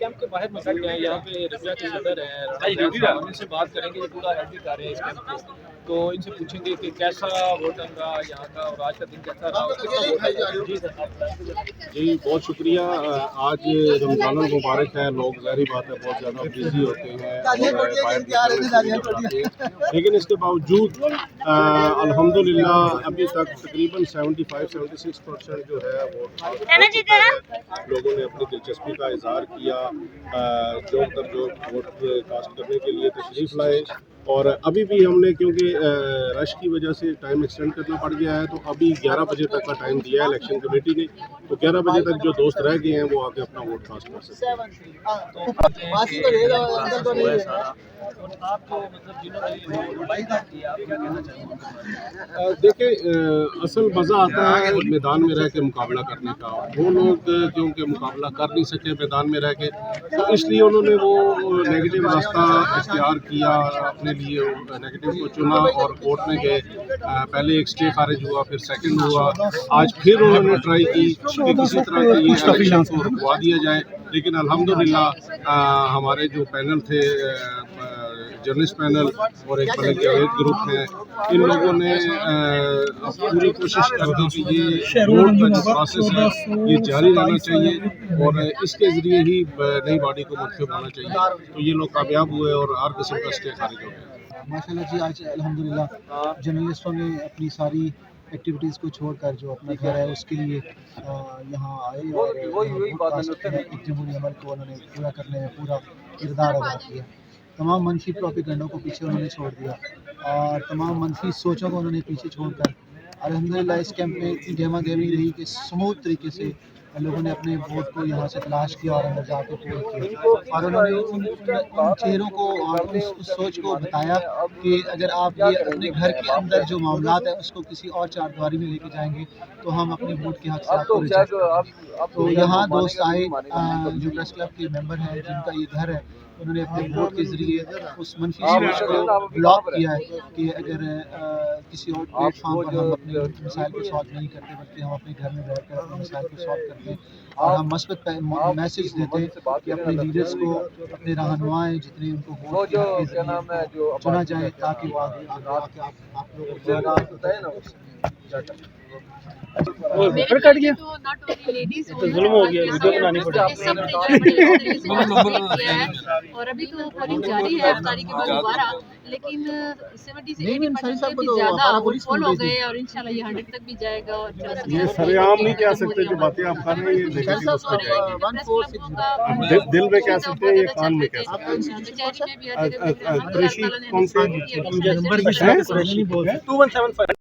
Camp के बाहर मौजूद हैं, यहाँ पे रबिया के सदर हैं, उनसे बात करेंगे, ये पूरा एडिट कर रहे हैं इस कैंप को, तो इनसे पूछेंगे कि कैसा वोट रहा यहाँ का और आज का दिन कैसा रहा। जी बहुत शुक्रिया। आज रमज़ान मुबारक है, लोग ज़ाहिर बात है बहुत ज़्यादा बिजी होते हैं लेकिन इसके बावजूद अल्हम्दुलिल्लाह अभी तक तकरीबन 75-76% जो है वो लोगों ने अपनी दिलचस्पी का इजहार किया, जो वोट कास्ट करने के लिए तशरीफ़ लाए। और अभी भी हमने क्योंकि रश की वजह से टाइम एक्सटेंड करना पड़ गया है, तो अभी 11 बजे तक का टाइम दिया है इलेक्शन कमेटी ने, तो 11 बजे तक जो दोस्त रह गए हैं वो आके अपना वोट कास्ट कर सकते हैं। देखिए असल मज़ा आता है मैदान में रह के मुकाबला करने का। वो लोग क्योंकि मुकाबला कर नहीं सके मैदान में रह के, तो इसलिए उन्होंने वो नेगेटिव रास्ता इख्तियार किया, अपने लिए नेगेटिव को चुना और कोर्ट में गए। पहले एक स्टे खारिज हुआ, फिर सेकंड हुआ, आज फिर उन्होंने ट्राई की कि किसी तरह की ये इलेक्शन को रुकवा दिया जाए, लेकिन अल्हम्दुलिल्लाह हमारे जो पैनल थे, जर्नलिस्ट पैनल और एक पैनल जावेद ग्रुप है, इन लोगों ने पूरी कोशिश कर दी कि ये वोट का जो प्रोसेस है ये जारी रहना चाहिए और इसके ज़रिए ही नई बॉडी को मंतखब होना चाहिए। तो ये लोग कामयाब हुए और हर किस्म का स्टे खारिज हो गया। माशाल्लाह जी, आज अल्हम्दुलिल्लाह जर्नलिस्टों ने अपनी सारी एक्टिविटीज़ को छोड़कर जो अपना घर है उसके लिए यहाँ आए और एक जमहूरी अमल को उन्होंने पूरा करने में पूरा किरदार अदा किया। तमाम मनफी प्रोपेगेंडों को पीछे उन्होंने छोड़ दिया और तमाम मनफी सोचों को उन्होंने पीछे छोड़कर अल्हम्दुलिल्लाह इस कैंप में इतनी गहमा गहमी रही कि स्मूथ तरीके से लोगों ने अपने वोट को यहाँ से तलाश किया और अंदर जाके पोल किया और उन्होंने उन चेहरों को और उस सोच को बताया कि अगर आप ये अपने घर के अंदर जो मामलात है उसको किसी और चारदीवारी में लेके जाएंगे तो हम अपने वोट के हक से आपको रिजेक्ट करेंगे। तो यहाँ दोस्त आए जो प्रेस क्लब के मेंबर हैं जिनका ये घर है, उन्होंने अपने वोट के ज़रिए उस मनफी सोच को ब्लॉक किया है कि अगर किसी और प्लेटफॉर्म पर हम अपने मसाइल को सॉल्व नहीं करते बल्कि हम अपने घर में बैठकर अपने मसाइल को सॉल्व करते हैं और हम मस्बत मैसेज देते हैं कि अपने लीडर्स को, अपने रहनुमाएं जितने उनको वोट चुना जाए ताकि वो आगे आप लोगों तो जुल्म हो गया, वीडियो बनानी पड़ेगी। और अभी तो पोलिंग जारी है अफ्तारी के बाद दोबारा, लेकिन 70 से 80% भी ज़्यादा फॉलो हो गए और इंशाल्लाह ये 100 तक भी जाएगा। और ये सरेआम नहीं कह सकते जो बातें आप कर रहे हैं, दिल में कह सकते हैं, ये कान में कह सकते हैं।